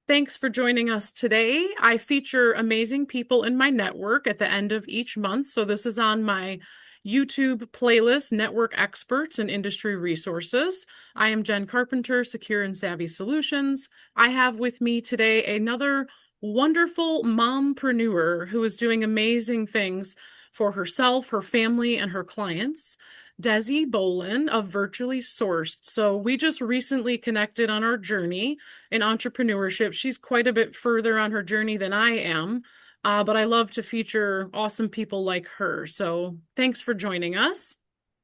Thanks for joining us today. I feature amazing people in my network at the end of each month. So, this is on my YouTube playlist, Network Experts and Industry Resources. I am Jen Carpenter, Secure and Savvy Solutions. I have with me today another wonderful mompreneur who is doing amazing things for herself, her family, and her clients. Desi Bolin of Virtually Sourced. So, we just recently connected on our journey in entrepreneurship. She's quite a bit further on her journey than I am, but I love to feature awesome people like her. So thanks for joining us.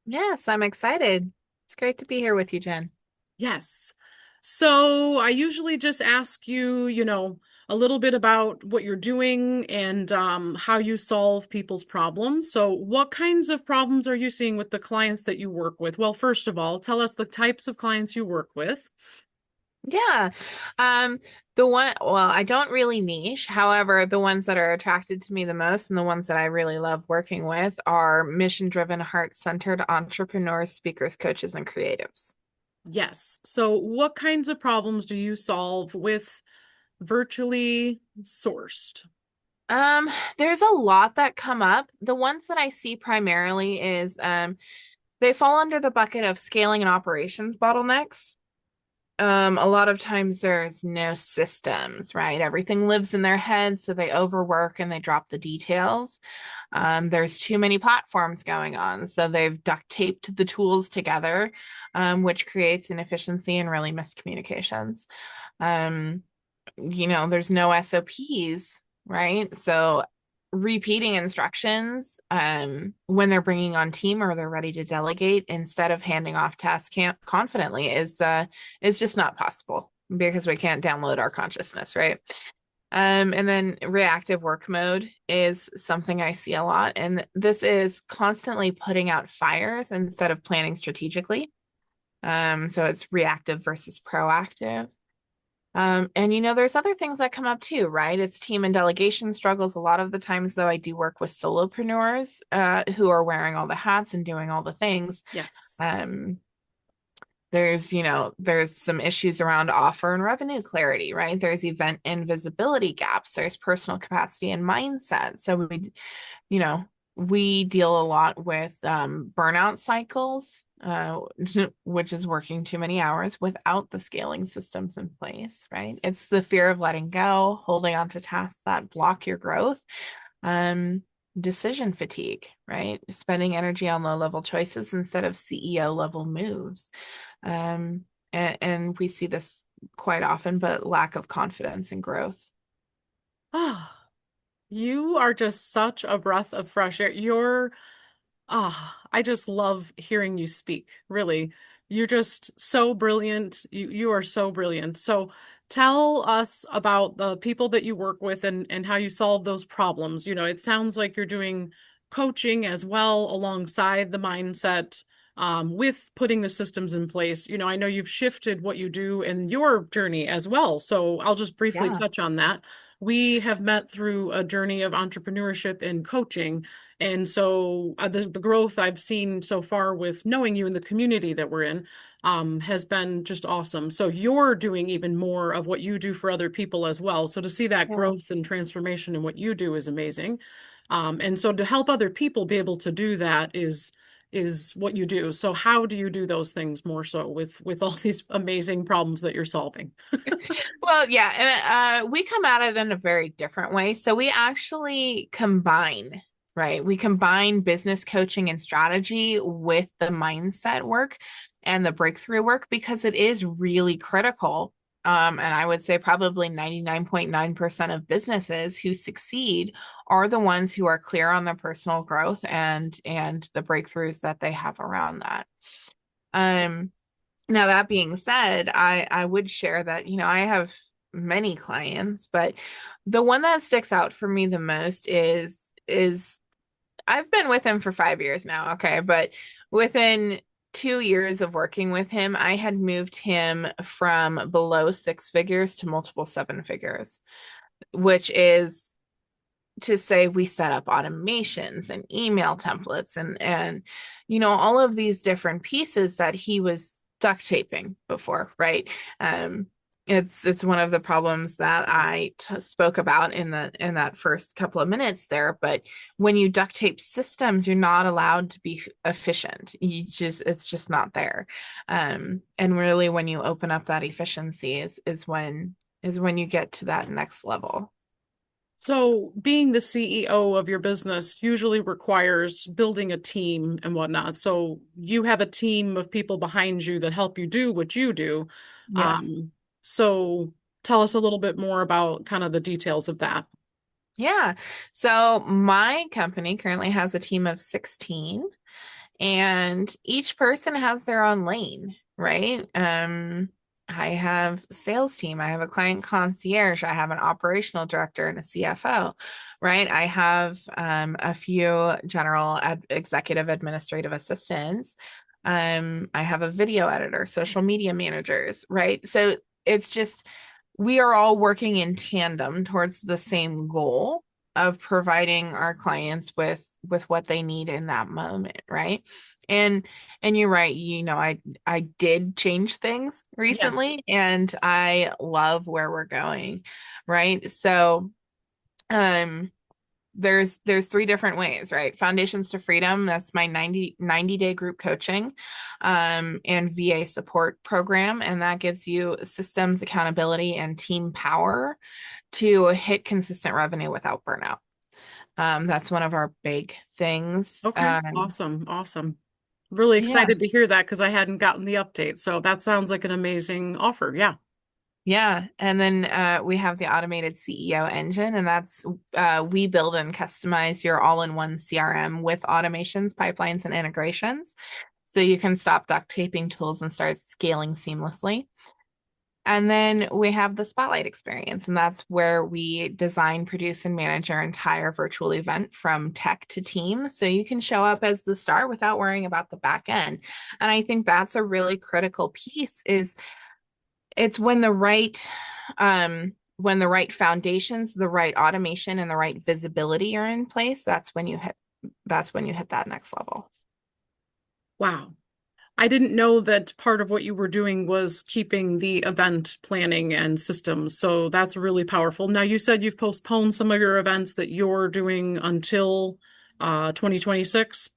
Yes, I'm excited. It's great to be here with you, Jen. Yes. So I usually just ask you, a little bit about what you're doing and how you solve people's problems. So, what kinds of problems are you seeing with the clients that you work with? Well, first of all, tell us the types of clients you work with. Yeah. Um, I don't really niche. However, the ones that are attracted to me the most and the ones that I really love working with are mission-driven, heart-centered entrepreneurs, speakers, coaches, and creatives. Yes. So, what kinds of problems do you solve with virtually sourced? Um, there's a lot that come up. The ones that I see primarily is they fall under the bucket of scaling and operations bottlenecks. A lot of times there's no systems, right? Everything lives in their head, so they overwork and they drop the details. There's too many platforms going on, so they've duct taped the tools together, which creates inefficiency and really miscommunications. Um, there's no SOPs, right? So repeating instructions when they're bringing on team or they're ready to delegate instead of handing off tasks confidently is just not possible because we can't download our consciousness, right? And then reactive work mode is something I see a lot, and this is constantly putting out fires instead of planning strategically. So it's reactive versus proactive. And there's other things that come up too, right? It's team and delegation struggles. A lot of the times, though, I do work with solopreneurs who are wearing all the hats and doing all the things. Yes. Um, there's some issues around offer and revenue clarity, right? There's event and visibility gaps. There's personal capacity and mindset. So you know, we deal a lot with burnout cycles, which is working too many hours without the scaling systems in place, right? It's the fear of letting go, holding on to tasks that block your growth, um, decision fatigue, right? Spending energy on low-level choices instead of CEO level moves. And we see this quite often, but lack of confidence and growth. Ah, you are just such a breath of fresh air. I just love hearing you speak, really. You're just so brilliant. You are so brilliant. So tell us about the people that you work with and how you solve those problems. It sounds like you're doing coaching as well alongside the mindset, with putting the systems in place. I know you've shifted what you do in your journey as well. So I'll just briefly Yeah. touch on that. We have met through a journey of entrepreneurship and coaching. And so the growth I've seen so far with knowing you in the community that we're in has been just awesome. So you're doing even more of what you do for other people as well. So to see that Yeah. growth and transformation in what you do is amazing. And so to help other people be able to do that is what you do. So how do you do those things more so with all these amazing problems that you're solving? Well, yeah, and we come at it in a very different way. So we actually combine, right? We combine business coaching and strategy with the mindset work and the breakthrough work because it is really critical. And I would say probably 99.9% of businesses who succeed are the ones who are clear on their personal growth and the breakthroughs that they have around that. Um, Now, that being said, I would share that, I have many clients, but the one that sticks out for me the most is I've been with him for 5 years now, okay, but within 2 years of working with him, I had moved him from below six figures to multiple seven figures, which is to say we set up automations and email templates and all of these different pieces that he was duct taping before, right? It's one of the problems that I spoke about in that first couple of minutes there. But when you duct tape systems, you're not allowed to be efficient. You just it's just not there. And really, when you open up that efficiency, is when you get to that next level. So, being the CEO of your business usually requires building a team and whatnot. So, you have a team of people behind you that help you do what you do. Yes. Um, so, tell us a little bit more about kind of the details of that. Yeah. So my company currently has a team of 16, and each person has their own lane, right? I have a sales team, I have a client concierge, I have an operational director and a CFO, right? I have a few executive administrative assistants. I have a video editor, social media managers, right? So it's just we are all working in tandem towards the same goal of providing our clients with what they need in that moment, right? And and you're right, I did change things Yeah. recently and I love where we're going, right? So um there's three different ways, right? Foundations to Freedom, that's my 90-day group coaching and VA support program. And that gives you systems, accountability, and team power to hit consistent revenue without burnout. That's one of our big things. Okay. Awesome. Awesome. Really Yeah. excited to hear that because I hadn't gotten the update. So, that sounds like an amazing offer. Yeah. Yeah, and then we have the automated CEO engine, and that's we build and customize your all-in-one CRM with automations, pipelines, and integrations, so you can stop duct taping tools and start scaling seamlessly. And then we have the Spotlight experience, and that's where we design, produce, and manage our entire virtual event from tech to team, so you can show up as the star without worrying about the back end. And I think that's a really critical piece is it's when the right foundations, the right automation, and the right visibility are in place, that's when you hit that next level. Wow. I didn't know that part of what you were doing was keeping the event planning and systems. So that's really powerful. Now, you said you've postponed some of your events that you're doing until 2026.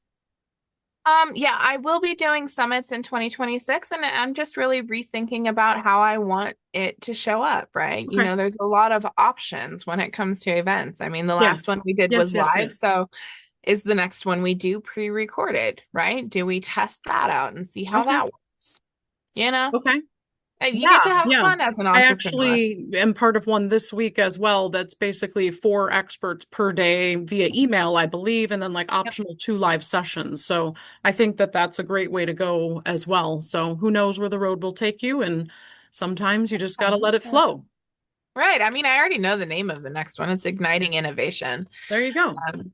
Yeah, I will be doing summits in 2026, and I'm just really rethinking about how I want it to show up, right? Okay. There's a lot of options when it comes to events. I mean, the last one Yes. we did Yes, was yes, live, yes. so is the next one we do pre-recorded, right? Do we test that out and see how Okay. that works? You know, Okay. And you get Yeah, to have yeah. fun as an I entrepreneur. actually am part of one this week as well. That's basically four experts per day via email, I believe, and then like Yep. optional two live sessions. So I think that that's a great way to go as well. So who knows where the road will take you, and sometimes you just got to let it flow. Right. I mean, I already know the name of the next one. It's Igniting Innovation. There you go. Um,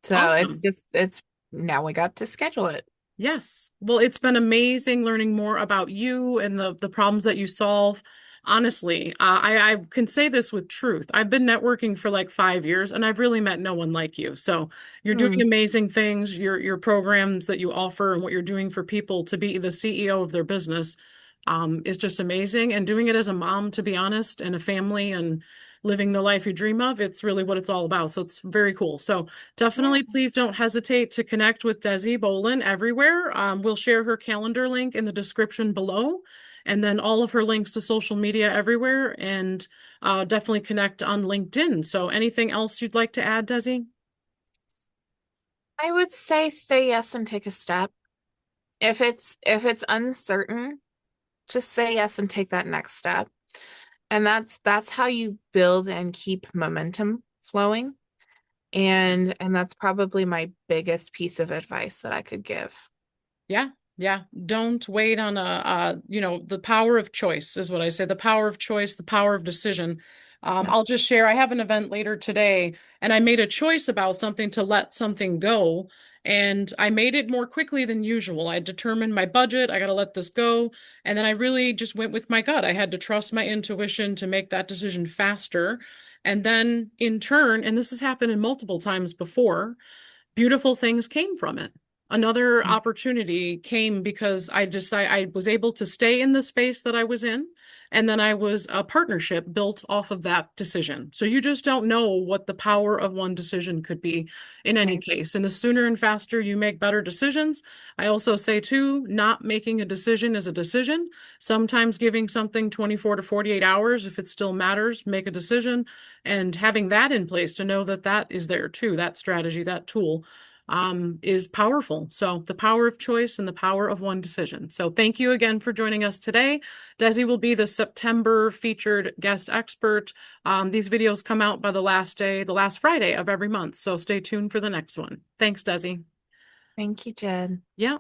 so Awesome. it's now we got to schedule it. Yes. Well, it's been amazing learning more about you and the problems that you solve. Honestly, I can say this with truth. I've been networking for like 5 years, and I've really met no one like you. So you're doing Hmm. amazing things. Your programs that you offer and what you're doing for people to be the CEO of their business, is just amazing. And doing it as a mom, to be honest, and a family and living the life you dream of, it's really what it's all about. So it's very cool. So Yeah. definitely, please don't hesitate to connect with Desi Bolin everywhere. We'll share her calendar link in the description below, and then all of her links to social media everywhere, and definitely connect on LinkedIn. So, anything else you'd like to add, Desi? I would say yes and take a step. If it's uncertain, just say yes and take that next step. And that's how you build and keep momentum flowing. And that's probably my biggest piece of advice that I could give. Yeah, yeah. Don't wait on the power of choice is what I say. The power of choice, the power of decision. Yeah. I'll just share, I have an event later today, and I made a choice about something to let something go. And I made it more quickly than usual. I determined my budget, I got to let this go. And then I really just went with my gut. I had to trust my intuition to make that decision faster. And then in turn, and this has happened in multiple times before, beautiful things came from it. another opportunity came because I was able to stay in the space that I was in. And then I was a partnership built off of that decision. So you just don't know what the power of one decision could be in any Right. case. And the sooner and faster you make better decisions, I also say too, not making a decision is a decision. Sometimes giving something 24 to 48 hours, if it still matters, make a decision, and having that in place to know that that is there too, that strategy, that tool is powerful. So the power of choice and the power of one decision. So thank you again for joining us today. Desi will be the September featured guest expert. These videos come out by the last Friday of every month. So stay tuned for the next one. Thanks, Desi. Thank you, Jed. Yeah.